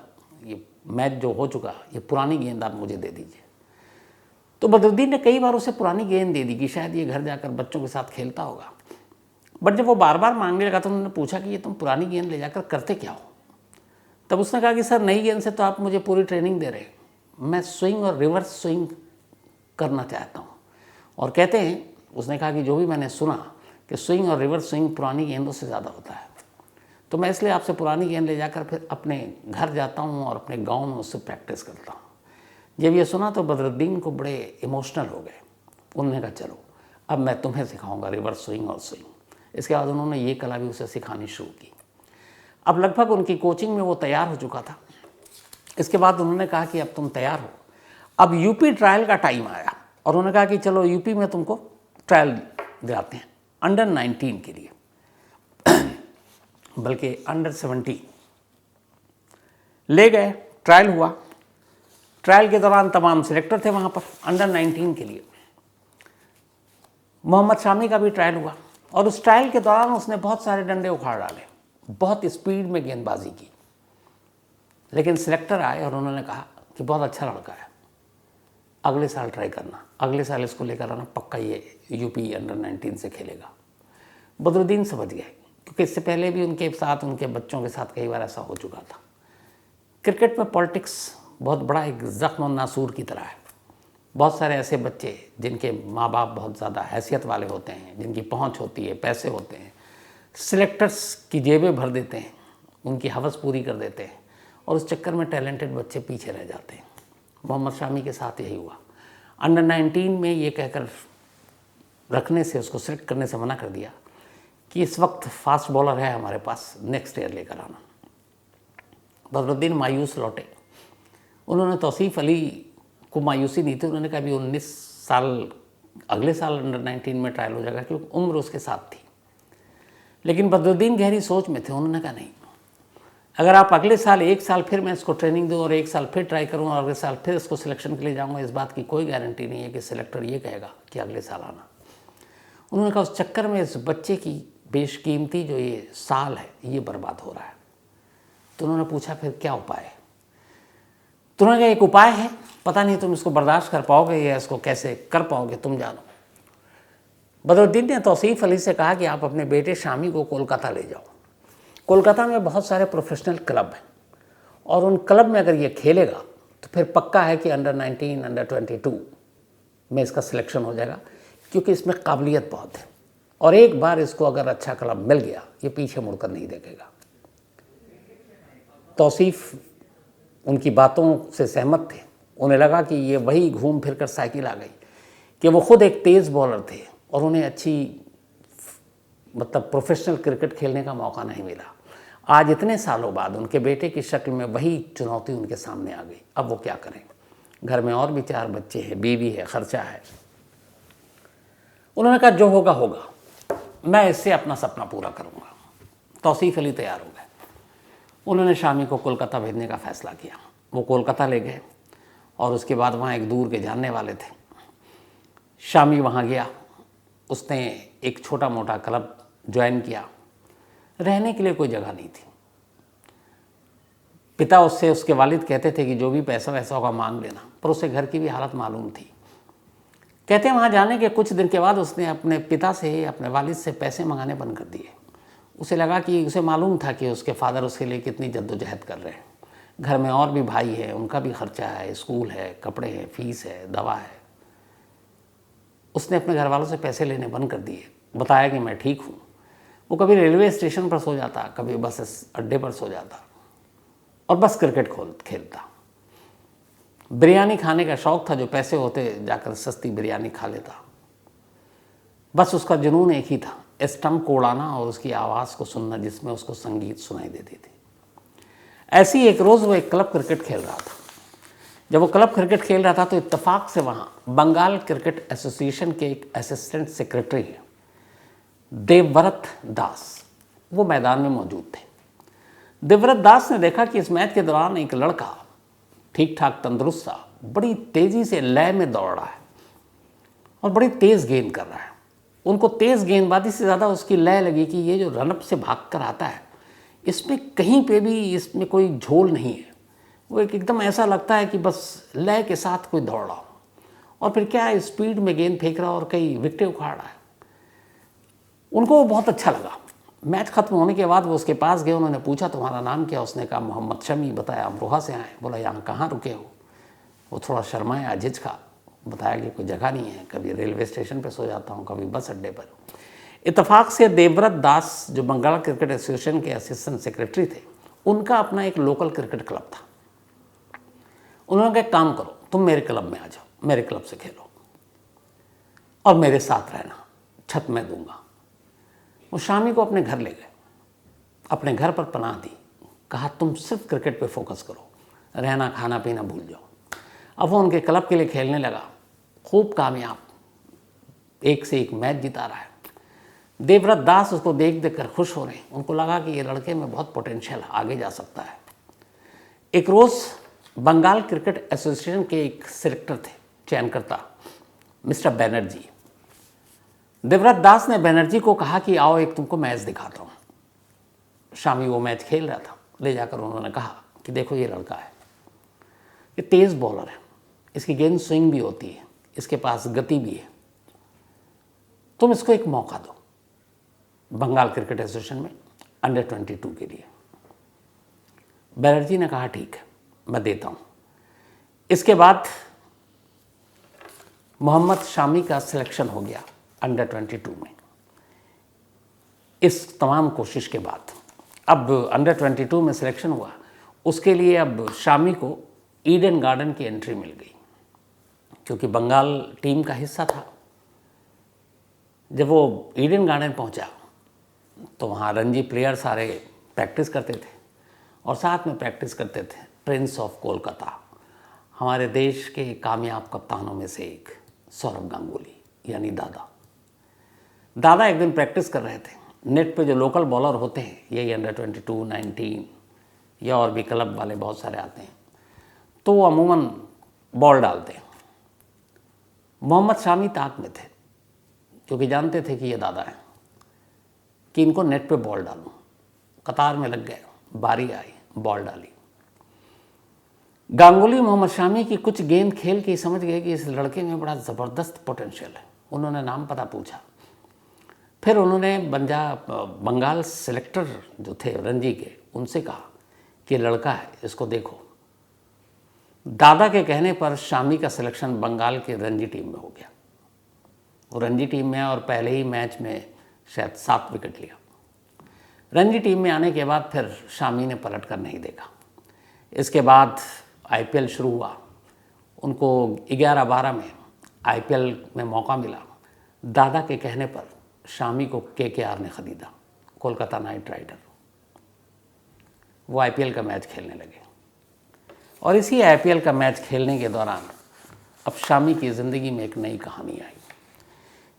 ये मैच जो हो चुका, ये पुरानी गेंद आप मुझे दे दीजिए। तो बदरुद्दीन ने कई बार उसे पुरानी गेंद दे दी कि शायद ये घर जाकर बच्चों के साथ खेलता होगा। बट जब वो बार बार मांगने लगा तो उन्होंने पूछा कि ये तुम पुरानी गेंद ले जाकर करते क्या हो? तब उसने कहा कि सर, नई गेंद से तो आप मुझे पूरी ट्रेनिंग दे रहे हैं, मैं स्विंग और रिवर्स स्विंग करना चाहता हूँ। और कहते हैं, उसने कहा कि जो भी मैंने सुना कि स्विंग और रिवर्स स्विंग पुरानी गेंदों से ज़्यादा होता है, तो मैं इसलिए आपसे पुरानी गेंद ले जाकर फिर अपने घर जाता हूँ और अपने गाँव में उससे प्रैक्टिस करता हूँ। जब ये सुना तो बदरुद्दीन को बड़े इमोशनल हो गए। उन्होंने कहा चलो अब मैं तुम्हें सिखाऊंगा रिवर्स स्विंग और स्विंग। इसके बाद उन्होंने ये कला भी उसे सिखानी शुरू की। अब लगभग उनकी कोचिंग में वो तैयार हो चुका था। इसके बाद उन्होंने कहा कि अब तुम तैयार हो, अब यूपी ट्रायल का टाइम आया। और उन्होंने कहा कि चलो यूपी में तुमको ट्रायल दिलाते हैं अंडर 19 के लिए, बल्कि अंडर 17। ले गए, ट्रायल हुआ। ट्रायल के दौरान तमाम सिलेक्टर थे वहाँ पर अंडर 19 के लिए। मोहम्मद शामी का भी ट्रायल हुआ और उस ट्रायल के दौरान उसने बहुत सारे डंडे उखाड़ डाले, बहुत स्पीड में गेंदबाजी की। लेकिन सिलेक्टर आए और उन्होंने कहा कि बहुत अच्छा लड़का है, अगले साल ट्राई करना, अगले साल इसको लेकर आना, पक्का ये यूपी अंडर 19 से खेलेगा। बदरुद्दीन समझ गए, क्योंकि इससे पहले भी उनके साथ, उनके बच्चों के साथ कई बार ऐसा हो चुका था। क्रिकेट में पॉलिटिक्स बहुत बड़ा एक ज़ख्म और नासूर की तरह है। बहुत सारे ऐसे बच्चे जिनके माँ बाप बहुत ज़्यादा हैसियत वाले होते हैं, जिनकी पहुँच होती है, पैसे होते हैं, सिलेक्टर्स की जेबें भर देते हैं, उनकी हवस पूरी कर देते हैं और उस चक्कर में टैलेंटेड बच्चे पीछे रह जाते हैं। मोहम्मद शामी के साथ यही हुआ। अंडर 19 में ये कहकर रखने से, उसको सिलेक्ट करने से मना कर दिया कि इस वक्त फास्ट बॉलर है हमारे पास, नेक्स्ट ईयर लेकर आना। बदरुद्दीन मायूस लौटे। उन्होंने तौसीफ अली को मायूसी नहीं थी, उन्होंने कहा अभी 19 साल, अगले साल अंडर 19 में ट्रायल हो जाएगा, क्योंकि उम्र उसके साथ थी। लेकिन बदरुद्दीन गहरी सोच में थे। उन्होंने कहा नहीं, अगर आप अगले साल, एक साल फिर मैं इसको ट्रेनिंग दूँ और एक साल फिर ट्राई करूँ और अगले साल फिर इसको सिलेक्शन के लिए जाऊँगा, इस बात की कोई गारंटी नहीं है कि सिलेक्टर ये कहेगा कि अगले साल आना। उन्होंने कहा उस चक्कर में इस बच्चे की बेशकीमती जो ये साल है ये बर्बाद हो रहा है। तो उन्होंने पूछा फिर क्या उपाय है? तो उन्होंने कहा एक उपाय है, पता नहीं तुम इसको बर्दाश्त कर पाओगे या इसको कैसे कर पाओगे, तुम जानो। बदरुद्दीन ने तौसीफ अली से कहा कि आप अपने बेटे शामी को कोलकाता ले जाओ। कोलकाता में बहुत सारे प्रोफेशनल क्लब हैं और उन क्लब में अगर ये खेलेगा तो फिर पक्का है कि अंडर 19, अंडर 22 में इसका सिलेक्शन हो जाएगा, क्योंकि इसमें काबिलियत बहुत है। और एक बार इसको अगर अच्छा क्लब मिल गया ये पीछे मुड़कर नहीं देखेगा। तौसीफ उनकी बातों से सहमत थे। उन्हें लगा कि ये वही घूम फिर कर साइकिल आ गई कि वो खुद एक तेज़ बॉलर थे और उन्हें अच्छी मतलब प्रोफेशनल क्रिकेट खेलने का मौका नहीं मिला। आज इतने सालों बाद उनके बेटे की शक्ल में वही चुनौती उनके सामने आ गई। अब वो क्या करें? घर में और भी 4 बच्चे हैं, बीवी है, खर्चा है। उन्होंने कहा जो होगा होगा, मैं इससे अपना सपना पूरा करूँगा। तौसीफ अली तैयार हो गए। उन्होंने शामी को कोलकाता भेजने का फ़ैसला किया। वो कोलकाता ले गए और उसके बाद वहाँ एक दूर के जानने वाले थे। शामी वहाँ गया, उसने एक छोटा मोटा क्लब ज्वाइन किया। रहने के लिए कोई जगह नहीं थी। पिता उससे, उसके वालिद कहते थे कि जो भी पैसा वैसा होगा मांग लेना, पर उसे घर की भी हालत मालूम थी। कहते हैं वहाँ जाने के कुछ दिन के बाद उसने अपने पिता से, अपने वालिद से पैसे मंगाने बंद कर दिए। उसे लगा कि उसे मालूम था कि उसके फादर उसके लिए कितनी जद्दोजहद कर रहे हैं। घर में और भी भाई है, उनका भी खर्चा है, स्कूल है, कपड़े हैं, फीस है, दवा है। उसने अपने घर वालों से पैसे लेने बंद कर दिए। बताया कि मैं ठीक हूँ। वो कभी रेलवे स्टेशन पर सो जाता, कभी बस अड्डे पर सो जाता और बस क्रिकेट खेलता। बिरयानी खाने का शौक़ था, जो पैसे होते जाकर सस्ती बिरयानी खा लेता। बस उसका जुनून एक ही था, स्टंप को उड़ाना और उसकी आवाज़ को सुनना जिसमें उसको संगीत सुनाई देती थी। ऐसी एक रोज़ वो एक क्लब क्रिकेट खेल रहा था। जब वो क्लब क्रिकेट खेल रहा था तो इत्तेफाक से वहाँ बंगाल क्रिकेट एसोसिएशन के एक असिस्टेंट सेक्रेटरी हैं, देवव्रत दास, वो मैदान में मौजूद थे। देवव्रत दास ने देखा कि इस मैच के दौरान एक लड़का ठीक ठाक तंदुरुस्त सा बड़ी तेज़ी से लय में दौड़ रहा है और बड़ी तेज़ गेंद कर रहा है। उनको तेज़ गेंदबाजी से ज़्यादा उसकी लय लगी कि ये जो रनअप से भाग कर आता है इसमें कहीं पे भी इसमें कोई झोल नहीं है। वो एकदम ऐसा लगता है कि बस लय के साथ कोई दौड़ रहा हो और फिर क्या स्पीड में गेंद फेंक रहा और कई विकेटें उखाड़ रहा है। उनको वो बहुत अच्छा लगा। मैच ख़त्म होने के बाद वो उसके पास गए। उन्होंने पूछा तुम्हारा नाम क्या? उसने कहा मोहम्मद शमी। बताया अमरोहा से आए। बोला यहाँ कहाँ रुके हो? वो थोड़ा शर्माया, झिझका। बताया कि कोई जगह नहीं है, कभी रेलवे स्टेशन पे सो जाता हूँ, कभी बस अड्डे पर। इत्तेफाक से देवव्रत दास जो बंगाल क्रिकेट एसोसिएशन के असिस्टेंट सेक्रेटरी थे, उनका अपना एक लोकल क्रिकेट क्लब था। उन्होंने कहा एक काम करो, तुम मेरे क्लब में आ जाओ, मेरे क्लब से खेलो और मेरे साथ रहना, छत मैं दूंगा। वो शामी को अपने घर ले गए, अपने घर पर पनाह दी। कहा तुम सिर्फ क्रिकेट पे फोकस करो, रहना खाना पीना भूल जाओ। अब वो उनके क्लब के लिए खेलने लगा, खूब कामयाब, एक से एक मैच जिता रहा है। देवव्रत दास उसको देख देख कर खुश हो रहे हैं। उनको लगा कि ये लड़के में बहुत पोटेंशियल, आगे जा सकता है। एक रोज़ बंगाल क्रिकेट एसोसिएशन के एक सिलेक्टर थे, चयनकर्ता, मिस्टर बैनर्जी। देवव्रत दास ने बैनर्जी को कहा कि आओ एक तुमको मैच दिखाता हूँ। शामी वो मैच खेल रहा था। ले जाकर उन्होंने कहा कि देखो ये लड़का है, ये तेज़ बॉलर है, इसकी गेंद स्विंग भी होती है, इसके पास गति भी है, तुम इसको एक मौका दो बंगाल क्रिकेट एसोसिएशन में अंडर 22 के लिए। बैनर्जी ने कहा ठीक है, मैं देता हूँ। इसके बाद मोहम्मद शामी का सिलेक्शन हो गया अंडर 22 में। इस तमाम कोशिश के बाद अब अंडर 22 में सिलेक्शन हुआ। उसके लिए अब शामी को ईडन गार्डन की एंट्री मिल गई, क्योंकि बंगाल टीम का हिस्सा था। जब वो ईडन गार्डन पहुंचा तो वहाँ रणजी प्लेयर सारे प्रैक्टिस करते थे और साथ में प्रैक्टिस करते थे प्रिंस ऑफ कोलकाता, हमारे देश के कामयाब कप्तानों में से एक सौरव गांगुली यानी दादा एक दिन प्रैक्टिस कर रहे थे। नेट पे जो लोकल बॉलर होते हैं, यही अंडर 22, 19 या और भी क्लब वाले बहुत सारे आते हैं, तो वो अमूमन बॉल डालते हैं। मोहम्मद शामी ताक में थे, क्योंकि जानते थे कि ये दादा हैं, कि इनको नेट पे बॉल डालूं। कतार में लग गए, बारी आई, बॉल डाली। गांगुली मोहम्मद शामी की कुछ गेंद खेल के समझ गए कि इस लड़के में बड़ा ज़बरदस्त पोटेंशियल है। उन्होंने नाम पता पूछा। फिर उन्होंने बंगाल सेलेक्टर जो थे रणजी के, उनसे कहा कि लड़का है, इसको देखो। दादा के कहने पर शामी का सिलेक्शन बंगाल के रणजी टीम में हो गया। वो रणजी टीम में और पहले ही मैच में शायद 7 विकेट लिया। रणजी टीम में आने के बाद फिर शामी ने पलट कर नहीं देखा। इसके बाद आईपीएल शुरू हुआ, उनको 11-12 में आईपीएल में मौका मिला। दादा के कहने पर शामी को केकेआर ने ख़रीदा, कोलकाता नाइट राइडर। वो आईपीएल का मैच खेलने लगे और इसी आईपीएल का मैच खेलने के दौरान अब शामी की ज़िंदगी में एक नई कहानी आई।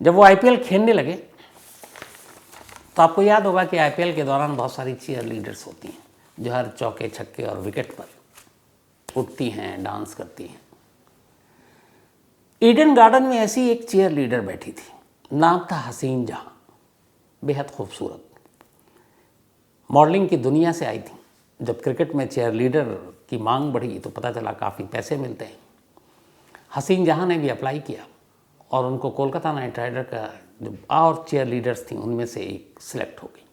जब वो आईपीएल खेलने लगे तो आपको याद होगा कि आईपीएल के दौरान बहुत सारी चीयर लीडर्स होती हैं जो हर चौके छक्के और विकेट पर उठती हैं, डांस करती हैं। ईडन गार्डन में ऐसी एक चीयर लीडर बैठी थी, नाम था हसीन जहां, बेहद खूबसूरत, मॉडलिंग की दुनिया से आई थी। जब क्रिकेट में चीयर लीडर की मांग बढ़ी तो पता चला काफ़ी पैसे मिलते हैं। हसीन जहां ने भी अप्लाई किया और उनको कोलकाता नाइट राइडर का जो और चीयर लीडर्स थी उनमें से एक सिलेक्ट हो गई।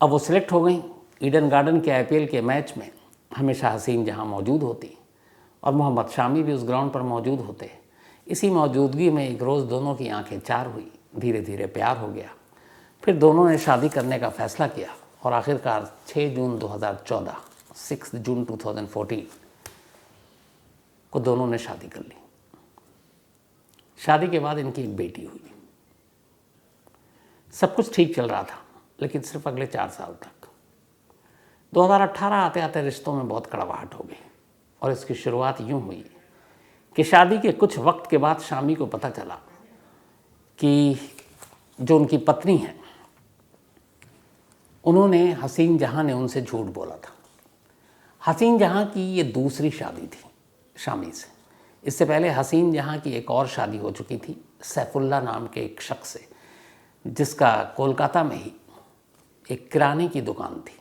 अब वो सिलेक्ट हो गई। ईडन गार्डन के आईपीएल के मैच में हमेशा हसीन जहां मौजूद होती और मोहम्मद शामी भी उस ग्राउंड पर मौजूद होते। इसी मौजूदगी में एक रोज़ दोनों की आंखें चार हुई, धीरे धीरे प्यार हो गया। फिर दोनों ने शादी करने का फैसला किया और आखिरकार 6 जून 2014 6 जून 2014 को दोनों ने शादी कर ली। शादी के बाद इनकी एक बेटी हुई। सब कुछ ठीक चल रहा था, लेकिन सिर्फ अगले 4 साल तक। 2018 आते आते रिश्तों में बहुत कड़वाहट हो गई और इसकी शुरुआत यूं हुई कि शादी के कुछ वक्त के बाद शामी को पता चला कि जो उनकी पत्नी है उन्होंने हसीन जहां ने उनसे झूठ बोला था। हसीन जहां की ये दूसरी शादी थी शामी से। इससे पहले हसीन जहां की एक और शादी हो चुकी थी सैफुल्ला नाम के एक शख्स से, जिसका कोलकाता में ही एक किराने की दुकान थी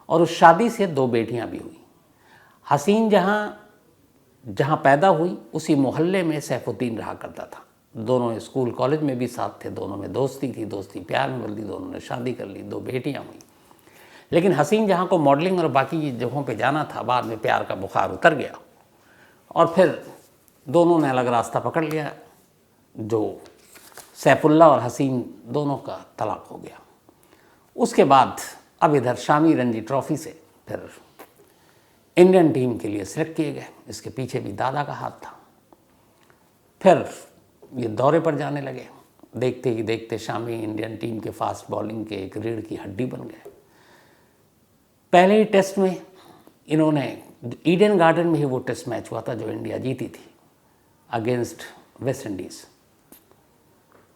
और उस शादी से 2 बेटियां भी हुई। हसीन जहां पैदा हुई उसी मोहल्ले में सैफुद्दीन रहा करता था। दोनों स्कूल कॉलेज में भी साथ थे, दोनों में दोस्ती थी, दोस्ती प्यार में बदली, दोनों ने शादी कर ली, 2 बेटियां हुई। लेकिन हसीन जहां को मॉडलिंग और बाकी जगहों पे जाना था, बाद में प्यार का बुखार उतर गया और फिर दोनों ने अलग रास्ता पकड़ लिया। जो सैफुल्ला और हसीन दोनों का तलाक हो गया। उसके बाद अब इधर शामी रणजी ट्रॉफी से फिर इंडियन टीम के लिए सिलेक्ट किए गए। इसके पीछे भी दादा का हाथ था। फिर ये दौरे पर जाने लगे। देखते ही देखते शामी इंडियन टीम के फास्ट बॉलिंग के एक रीढ़ की हड्डी बन गए। पहले ही टेस्ट में इन्होंने, ईडन गार्डन में ही वो टेस्ट मैच हुआ था जो इंडिया जीती थी अगेंस्ट वेस्ट इंडीज़।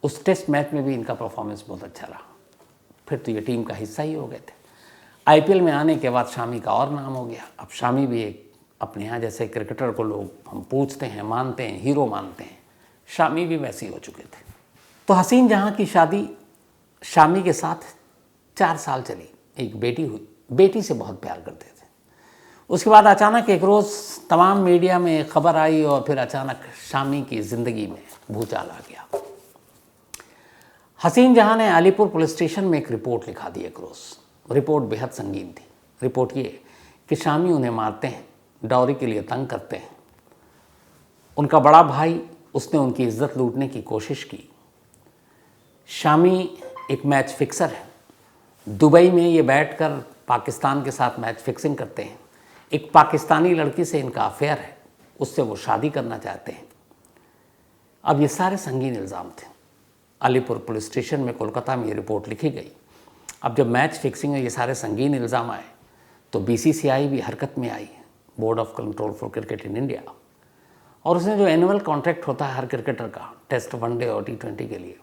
उस टेस्ट मैच में भी इनका परफॉर्मेंस बहुत अच्छा रहा। फिर तो ये टीम का हिस्सा ही हो गए थे। आईपीएल में आने के बाद शामी का और नाम हो गया। अब शामी भी एक अपने यहाँ जैसे क्रिकेटर को लोग हम पूछते हैं, मानते हैं, हीरो मानते हैं, शामी भी वैसे ही हो चुके थे। तो हसीन जहां की शादी शामी के साथ 4 साल चली। एक बेटी हुई, बेटी से बहुत प्यार करते थे। उसके बाद अचानक एक रोज़ तमाम मीडिया में खबर आई और फिर अचानक शामी की ज़िंदगी में भूचाल आ गया। हसीन जहां ने अलीपुर पुलिस स्टेशन में एक रिपोर्ट लिखा दी एक रोज़। रिपोर्ट बेहद संगीन थी। रिपोर्ट ये कि शामी उन्हें मारते हैं, डॉरी के लिए तंग करते हैं। उनका बड़ा भाई, उसने उनकी इज्जत लूटने की कोशिश की। शामी एक मैच फिक्सर है। दुबई में ये बैठकर पाकिस्तान के साथ मैच फिक्सिंग करते हैं। एक पाकिस्तानी लड़की से इनका अफेयर है, उससे वो शादी करना चाहते हैं। अब ये सारे संगीन इल्ज़ाम थे। अलीपुर पुलिस स्टेशन में कोलकाता में ये रिपोर्ट लिखी गई। अब जब मैच फिक्सिंग में ये सारे संगीन इल्ज़ाम आए तो बीसीसीआई भी हरकत में आई, board of control for cricket in India, और उसने जो एनुअल कॉन्ट्रैक्ट होता है हर क्रिकेटर का टेस्ट, वनडे और T20 के लिए,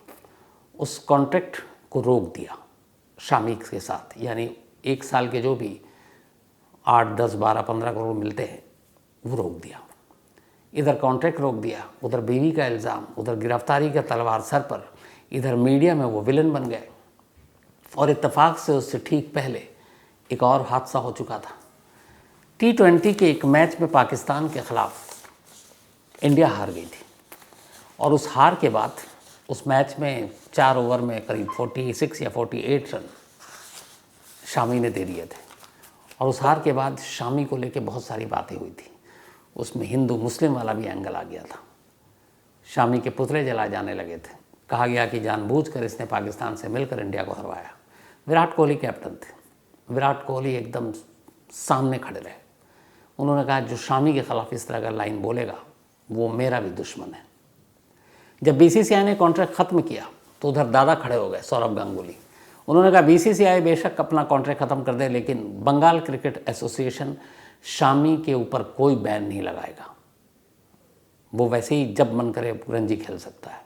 उस कॉन्ट्रैक्ट को रोक दिया शामी के साथ। यानी 1 साल के जो भी 8, 10, 12, 15 करोड़ मिलते हैं वो रोक दिया। इधर कॉन्ट्रैक्ट रोक दिया, उधर बीवी का इल्ज़ाम, उधर गिरफ्तारी का तलवार सर पर, इधर मीडिया में वो विलन बन गए। और इत्तेफाक से उससे ठीक पहले एक और हादसा हो चुका था। T20 के एक मैच में पाकिस्तान के ख़िलाफ़ इंडिया हार गई थी और उस हार के बाद उस मैच में 4 ओवर में करीब 46 या 48 रन शामी ने दे दिए थे। और उस हार के बाद शामी को लेके बहुत सारी बातें हुई थी। उसमें हिंदू मुस्लिम वाला भी एंगल आ गया था। शामी के पुतले जलाए जाने लगे थे। कहा गया कि जानबूझकर इसने पाकिस्तान से मिलकर इंडिया को हरवाया। विराट कोहली कैप्टन थे, विराट कोहली एकदम सामने खड़े रहे। उन्होंने कहा जो शामी के ख़िलाफ़ इस तरह का लाइन बोलेगा वो मेरा भी दुश्मन है। जब बीसीसीआई ने कॉन्ट्रैक्ट ख़त्म किया तो उधर दादा खड़े हो गए, सौरभ गांगुली। उन्होंने कहा बीसीसीआई बेशक अपना कॉन्ट्रैक्ट ख़त्म कर दे, लेकिन बंगाल क्रिकेट एसोसिएशन शामी के ऊपर कोई बैन नहीं लगाएगा, वो वैसे ही जब मन करे रणजी खेल सकता है।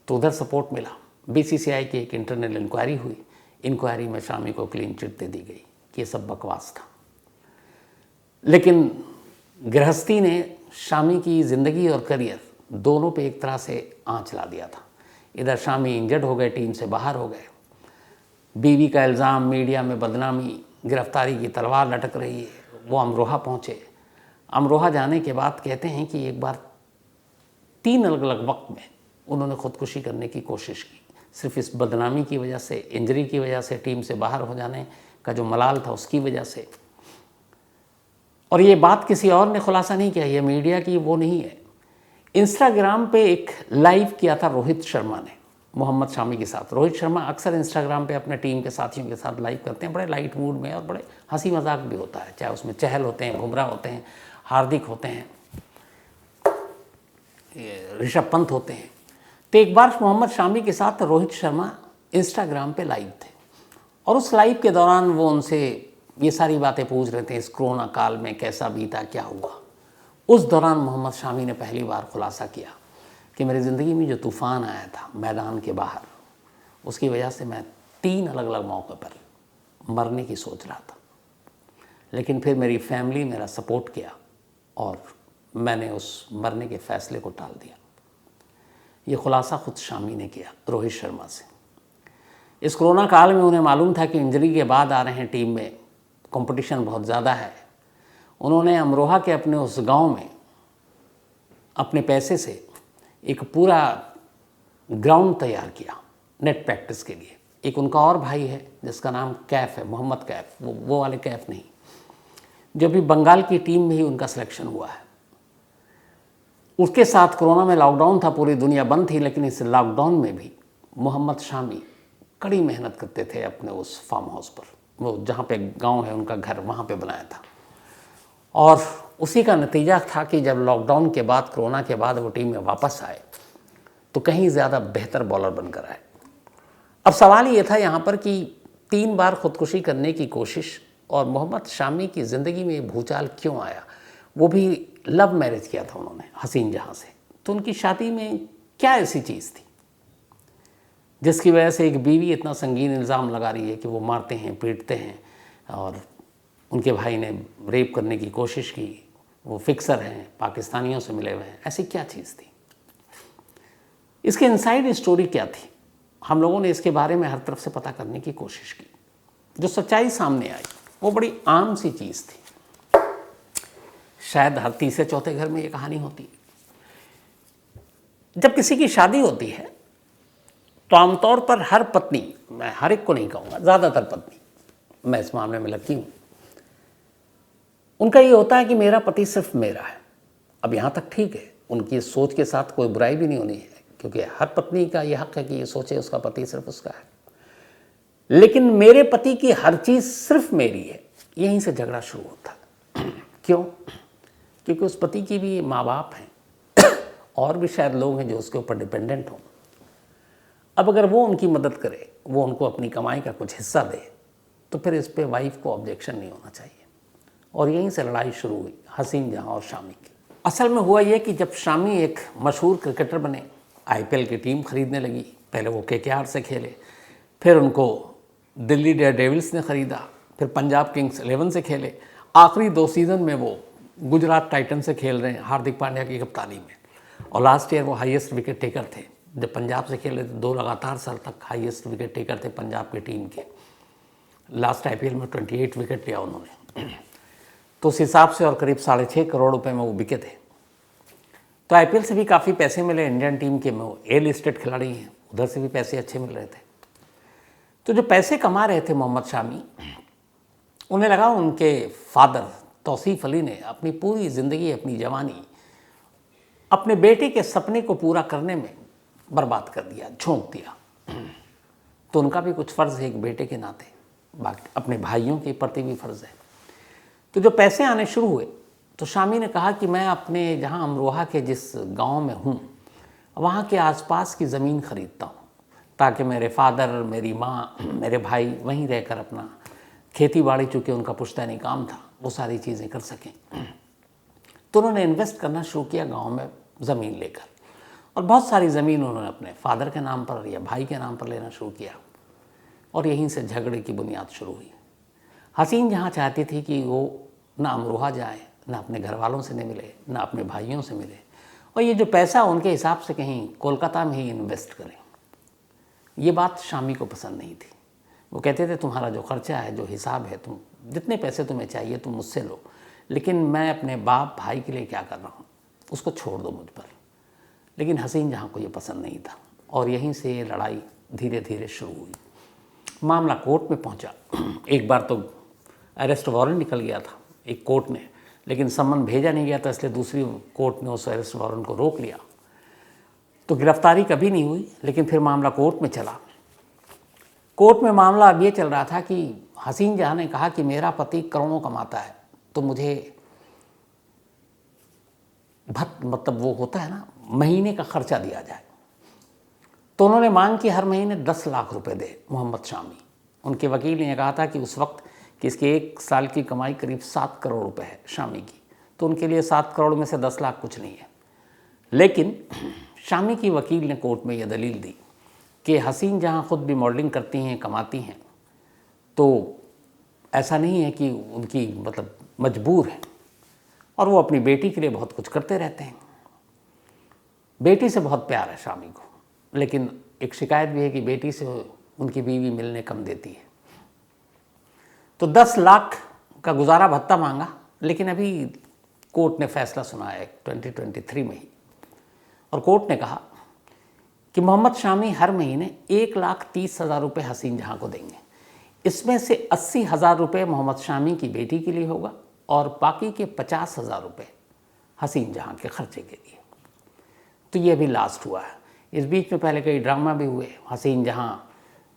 तो उधर सपोर्ट मिला। बीसीसीआई की एक इंटरनल इंक्वायरी हुई, इंक्वायरी में शामी को क्लीन चिट दे दी गई कि ये सब बकवास था। लेकिन गृहस्थी ने शामी की ज़िंदगी और करियर दोनों पे एक तरह से आँच ला दिया था। इधर शामी इंजर्ड हो गए, टीम से बाहर हो गए, बीवी का इल्ज़ाम, मीडिया में बदनामी, गिरफ्तारी की तलवार लटक रही है। वो अमरोहा पहुँचे। अमरोहा जाने के बाद कहते हैं कि एक बार 3 अलग अलग वक्त में उन्होंने ख़ुदकुशी करने की कोशिश की, सिर्फ इस बदनामी की वजह से, इंजरी की वजह से, टीम से बाहर हो जाने का जो मलाल था उसकी वजह से। और ये बात किसी और ने खुलासा नहीं किया, ये मीडिया की वो नहीं है। इंस्टाग्राम पे एक लाइव किया था रोहित शर्मा ने मोहम्मद शामी के साथ। रोहित शर्मा अक्सर इंस्टाग्राम पे अपने टीम के साथियों के साथ लाइव करते हैं, बड़े लाइट मूड में, और बड़े हंसी मजाक भी होता है, चाहे उसमें चहल होते हैं, बुमराह होते हैं, हार्दिक होते हैं, ऋषभ पंत होते हैं। तो एक बार मोहम्मद शामी के साथ रोहित शर्मा इंस्टाग्राम पे लाइव थे, और उस लाइव के दौरान वो उनसे ये सारी बातें पूछ रहे थे, इस कोरोना काल में कैसा बीता, क्या हुआ। उस दौरान मोहम्मद शामी ने पहली बार खुलासा किया कि मेरी ज़िंदगी में जो तूफ़ान आया था मैदान के बाहर, उसकी वजह से मैं 3 अलग अलग मौक़े पर मरने की सोच रहा था, लेकिन फिर मेरी फैमिली मेरा सपोर्ट किया और मैंने उस मरने के फ़ैसले को टाल दिया। ये खुलासा खुद शामी ने किया रोहित शर्मा से। इस कोरोना काल में उन्हें मालूम था कि इंजरी के बाद आ रहे हैं, टीम में कंपटीशन बहुत ज़्यादा है। उन्होंने अमरोहा के अपने उस गांव में अपने पैसे से एक पूरा ग्राउंड तैयार किया नेट प्रैक्टिस के लिए। एक उनका और भाई है जिसका नाम कैफ है, मोहम्मद कैफ, वो वाले कैफ नहीं, जो भी बंगाल की टीम में ही उनका सिलेक्शन हुआ है। उसके साथ कोरोना में लॉकडाउन था, पूरी दुनिया बंद थी, लेकिन इस लॉकडाउन में भी मोहम्मद शामी कड़ी मेहनत करते थे अपने उस फार्म हाउस पर, वो जहाँ पे गांव है उनका घर, वहाँ पे बनाया था। और उसी का नतीजा था कि जब लॉकडाउन के बाद, कोरोना के बाद वो टीम में वापस आए तो कहीं ज़्यादा बेहतर बॉलर बनकर आए। अब सवाल ये था यहाँ पर कि 3 बार खुदकुशी करने की कोशिश, और मोहम्मद शामी की ज़िंदगी में ये भूचाल क्यों आया। वो भी लव मैरिज किया था उन्होंने हसीन जहाँ से, तो उनकी शादी में क्या ऐसी चीज़ थी जिसकी वजह से एक बीवी इतना संगीन इल्ज़ाम लगा रही है कि वो मारते हैं, पीटते हैं, और उनके भाई ने रेप करने की कोशिश की, वो फिक्सर हैं, पाकिस्तानियों से मिले हुए हैं। ऐसी क्या चीज़ थी, इसके इनसाइड स्टोरी क्या थी? हम लोगों ने इसके बारे में हर तरफ से पता करने की कोशिश की। जो सच्चाई सामने आई वो बड़ी आम सी चीज़ थी। शायद हर तीसरे चौथे घर में ये कहानी होती है। जब किसी की शादी होती है तो आमतौर पर हर पत्नी, मैं हर एक को नहीं कहूँगा, ज़्यादातर पत्नी, मैं इस मामले में लगती हूँ, उनका ये होता है कि मेरा पति सिर्फ मेरा है। अब यहाँ तक ठीक है, उनकी सोच के साथ कोई बुराई भी नहीं होनी है, क्योंकि हर पत्नी का ये हक है कि ये सोचे उसका पति सिर्फ उसका है। लेकिन मेरे पति की हर चीज़ सिर्फ मेरी है, यहीं से झगड़ा शुरू होता है। क्यों? क्योंकि उस पति की भी माँ बाप हैं और भी शायद लोग हैं जो उसके ऊपर डिपेंडेंट हों। अब अगर वो उनकी मदद करे, वो उनको अपनी कमाई का कुछ हिस्सा दे, तो फिर इस पर वाइफ को ऑब्जेक्शन नहीं होना चाहिए। और यहीं से लड़ाई शुरू हुई हसीन जहाँ और शामी की। असल में हुआ ये कि जब शामी एक मशहूर क्रिकेटर बने, आईपीएल की टीम खरीदने लगी। पहले वो केकेआर से खेले, फिर उनको दिल्ली डेयरडेविल्स ने ख़रीदा, फिर पंजाब किंग्स 11 से खेले। आखिरी 2 सीज़न में वो गुजरात टाइटन से खेल रहे हैं हार्दिक पांड्या की कप्तानी में, और लास्ट ईयर वो हाईएस्ट विकेट टेकर थे। जब पंजाब से खेले तो 2 लगातार साल तक हाईएस्ट विकेट टेकर थे पंजाब की टीम के। लास्ट आईपीएल में 28 विकेट लिया उन्होंने, तो उस हिसाब से, और करीब 6.5 करोड़ रुपए में वो बिके थे। तो आईपीएल से भी काफ़ी पैसे मिले इंडियन टीम के में, वो ए लिस्टेड खिलाड़ी हैं, उधर से भी पैसे अच्छे मिल रहे थे। तो जो पैसे कमा रहे थे मोहम्मद शामी, उन्हें लगा उनके फादर तौसीफ अली ने अपनी पूरी ज़िंदगी, अपनी जवानी अपने बेटे के सपने को पूरा करने में बर्बाद कर दिया, झोंक दिया। तो उनका भी कुछ फ़र्ज़ है एक बेटे के नाते, बाकी अपने भाइयों के प्रति भी फ़र्ज़ है। तो जो पैसे आने शुरू हुए तो शामी ने कहा कि मैं अपने जहाँ अमरोहा के जिस गांव में हूँ वहाँ के आसपास की ज़मीन ख़रीदता हूँ ताकि मेरे फादर, मेरी माँ, मेरे भाई वहीं रहकर अपना खेती बाड़ी, चूँकि उनका पुश्तैनी काम था, वो सारी चीज़ें कर सकें। तो उन्होंने इन्वेस्ट करना शुरू किया गांव में ज़मीन लेकर, और बहुत सारी ज़मीन उन्होंने अपने फादर के नाम पर या भाई के नाम पर लेना शुरू किया, और यहीं से झगड़े की बुनियाद शुरू हुई। हसीन जहाँ चाहती थी कि वो ना अमरोहा जाए, ना अपने घर वालों से नहीं मिले, ना अपने भाइयों से मिले, और ये जो पैसा उनके हिसाब से कहीं कोलकाता में ही इन्वेस्ट करें। ये बात शामी को पसंद नहीं थी। वो कहते थे तुम्हारा जो खर्चा है, जो हिसाब है, तुम जितने पैसे तुम्हें चाहिए तुम मुझसे लो, लेकिन मैं अपने बाप भाई के लिए क्या कर रहा हूँ उसको छोड़ दो मुझ पर। लेकिन हसीन जहाँ को ये पसंद नहीं था, और यहीं से ये लड़ाई धीरे धीरे शुरू हुई। मामला कोर्ट में पहुँचा। एक बार तो अरेस्ट वारंट निकल गया था एक कोर्ट ने, लेकिन सम्मन भेजा नहीं गया था, इसलिए दूसरी कोर्ट ने उस अरेस्ट वारंट को रोक लिया। तो गिरफ्तारी कभी नहीं हुई, लेकिन फिर मामला कोर्ट में चला। कोर्ट में मामला अब ये चल रहा था कि हसीन जहाँ ने कहा कि मेरा पति करोड़ों कमाता है तो मुझे मतलब वो होता है ना, महीने का खर्चा दिया जाए। तो उन्होंने मांग की हर महीने 10 लाख रुपए दे मोहम्मद शामी। उनके वकील ने कहा था कि उस वक्त कि इसके 1 साल की कमाई करीब 7 करोड़ रुपए है शामी की, तो उनके लिए 7 करोड़ में से 10 लाख कुछ नहीं है। लेकिन शामी की वकील ने कोर्ट में यह दलील दी कि हसीन जहाँ खुद भी मॉडलिंग करती हैं, कमाती हैं, तो ऐसा नहीं है कि उनकी मतलब मजबूर है, और वो अपनी बेटी के लिए बहुत कुछ करते रहते हैं। बेटी से बहुत प्यार है शामी को, लेकिन एक शिकायत भी है कि बेटी से उनकी बीवी मिलने कम देती है। तो 10 लाख का गुजारा भत्ता मांगा, लेकिन अभी कोर्ट ने फैसला सुनाया है 2023 में ही, और कोर्ट ने कहा कि मोहम्मद शामी हर महीने 1,30,000 रुपये हसीन जहाँ को देंगे। इसमें से 80,000 रुपये मोहम्मद शामी की बेटी के लिए होगा और बाकी के 50,000 रुपये हसीन जहाँ के खर्चे के लिए। तो ये भी लास्ट हुआ है। इस बीच में पहले कई ड्रामा भी हुए। हसीन जहाँ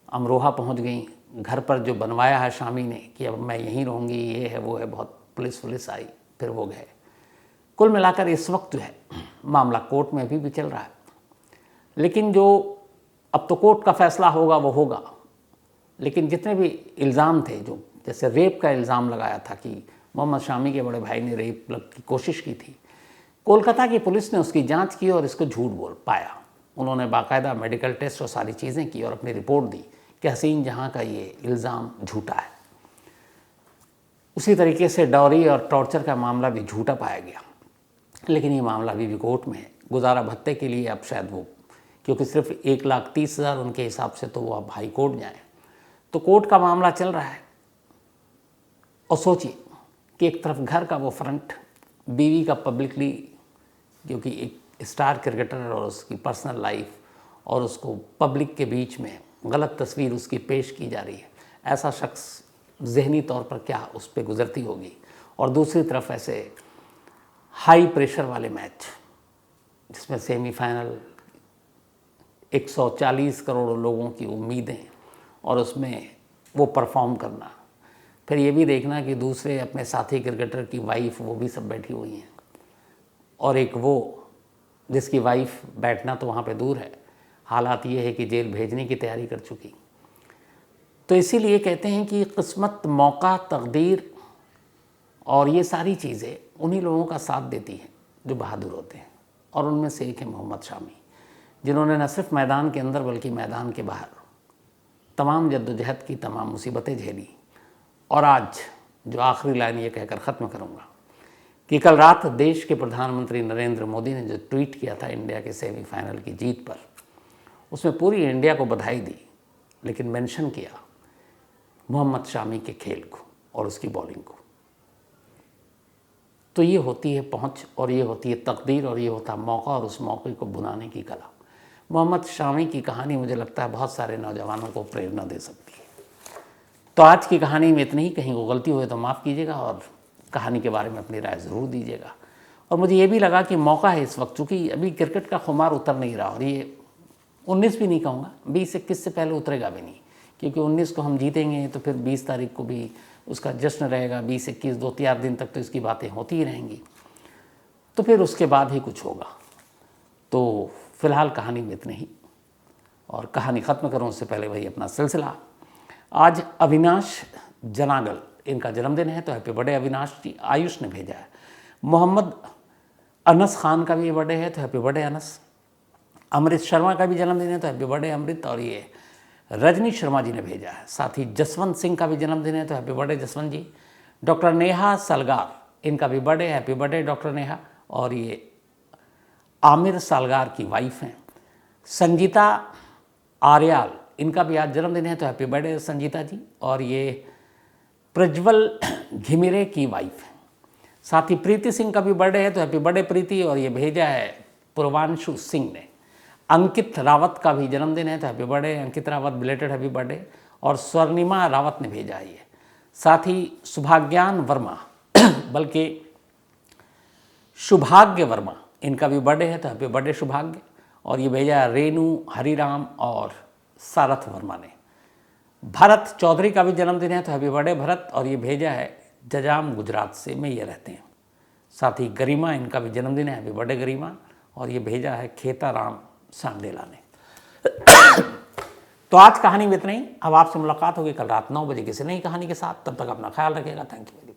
अमरोहा पहुँच गई, घर पर जो बनवाया है शामी ने कि अब मैं यहीं रहूँगी, ये है वो है, बहुत पुलिस आई, फिर वो गए। कुल मिलाकर इस वक्त जो है मामला कोर्ट में अभी भी चल रहा है, लेकिन जो अब तो कोर्ट का फैसला होगा वो होगा। लेकिन जितने भी इल्ज़ाम थे, जो जैसे रेप का इल्ज़ाम लगाया था कि मोहम्मद शामी के बड़े भाई ने रेप की कोशिश की थी, कोलकाता की पुलिस ने उसकी जांच की और इसको झूठ बोल पाया। उन्होंने बाकायदा मेडिकल टेस्ट और सारी चीज़ें की और अपनी रिपोर्ट दी कि हसीन जहाँ का ये इल्ज़ाम झूठा है। उसी तरीके से डॉरी और टॉर्चर का मामला भी झूठा पाया गया, लेकिन ये मामला अभी भी कोर्ट में है। गुजारा भत्ते के लिए अब शायद वो, क्योंकि सिर्फ 1,30,000 उनके हिसाब से, तो वो अब हाई कोर्ट जाए। तो कोर्ट का मामला चल रहा है। और सोचिए कि एक तरफ घर का वो फ्रंट, बीवी का पब्लिकली, क्योंकि एक स्टार क्रिकेटर और उसकी पर्सनल लाइफ और उसको पब्लिक के बीच में गलत तस्वीर उसकी पेश की जा रही है। ऐसा शख्स ज़हनी तौर पर क्या उस पर गुजरती होगी। और दूसरी तरफ ऐसे हाई प्रेशर वाले मैच जिसमें सेमीफाइनल 140 करोड़ लोगों की उम्मीदें, और उसमें वो परफॉर्म करना, फिर ये भी देखना कि दूसरे अपने साथी क्रिकेटर की वाइफ वो भी सब बैठी हुई हैं, और एक वो जिसकी वाइफ बैठना तो वहाँ पे दूर है, हालात ये है कि जेल भेजने की तैयारी कर चुकी। तो इसीलिए कहते हैं कि किस्मत, मौका, तकदीर और ये सारी चीज़ें उन्हीं लोगों का साथ देती हैं जो बहादुर होते हैं। और उनमें से एक है मोहम्मद शामी, जिन्होंने न सिर्फ मैदान के अंदर बल्कि मैदान के बाहर तमाम जद्दोजहद की तमाम मुसीबतें झेली। और आज जो आखिरी लाइन ये कहकर ख़त्म करूँगा कि कल रात देश के प्रधानमंत्री नरेंद्र मोदी ने जो ट्वीट किया था इंडिया के सेमीफाइनल की जीत पर, उसमें पूरी इंडिया को बधाई दी, लेकिन मेंशन किया मोहम्मद शामी के खेल को और उसकी बॉलिंग को। तो ये होती है पहुंच, और ये होती है तकदीर, और ये होता है मौका, और उस मौके को बुलाने की कला। मोहम्मद शामी की कहानी मुझे लगता है बहुत सारे नौजवानों को प्रेरणा दे सकती है। तो आज की कहानी में इतनी ही। कहीं को गलती हुई तो माफ़ कीजिएगा, और कहानी के बारे में अपनी राय ज़रूर दीजिएगा। और मुझे ये भी लगा कि मौका है इस वक्त, चूँकि अभी क्रिकेट का खुमार उतर नहीं रहा, और ये 19 भी नहीं कहूँगा, 20-21 से पहले उतरेगा भी नहीं, क्योंकि 19 को हम जीतेंगे तो फिर 20 तारीख को भी उसका जश्न रहेगा, 20-21 2-4 दिन तक तो इसकी बातें होती ही रहेंगी, तो फिर उसके बाद ही कुछ होगा। तो फिलहाल कहानी में इतने ही, और कहानी ख़त्म करूँ उससे पहले वही अपना सिलसिला। आज अविनाश जनागल इनका जन्मदिन है, तो हैप्पी बर्थडे अविनाश जी। आयुष ने भेजा है। मोहम्मद अनस खान का भी बर्थडे है, तो हैप्पी बर्थडे अनस। अमृत शर्मा का भी जन्मदिन है, तो हैप्पी बर्थडे अमृत। और ये रजनी शर्मा जी ने भेजा है। साथ ही जसवंत सिंह का भी जन्मदिन है, तो हैप्पी बर्थडे जसवंत जी। डॉक्टर नेहा सलगार इनका भी birthday, happy birthday doctor Neha. और ये आमिर सालगार की वाइफ हैं। संजीता आर्याल इनका भी आज जन्मदिन है, तो हैप्पी बर्थडे संजीता जी। और ये प्रज्वल घिमिरे की वाइफ है। साथ ही प्रीति सिंह का भी बर्थडे है, तो हैप्पी बर्थडे प्रीति। और ये भेजा है पूर्वांशु सिंह ने। अंकित रावत का भी जन्मदिन है, तो हैप्पी बर्थडे अंकित रावत, बिलेटेड हैप्पी बर्थडे। और स्वर्णिमा रावत ने भेजा है ये। साथ ही सुभाग्यान वर्मा बल्कि शुभाग्य वर्मा इनका भी बर्थडे है, तो हैप्पी बर्थडे शुभाग्य। और ये भेजा है रेणु हरिराम और सारथ वर्मा ने। भरत चौधरी का भी जन्मदिन है, तो हैप्पी बर्थडे भरत। और ये भेजा है जजाम गुजरात से, में ये रहते हैं। साथ ही गरिमा इनका भी जन्मदिन है, हैप्पी बर्थडे गरिमा। और ये भेजा है खेताराम सांडेला ने। तो आज कहानी में इतना ही। अब आपसे मुलाकात होगी कल रात 9 बजे किसी नई कहानी के साथ। तब तक अपना ख्याल रखिएगा। Thank you.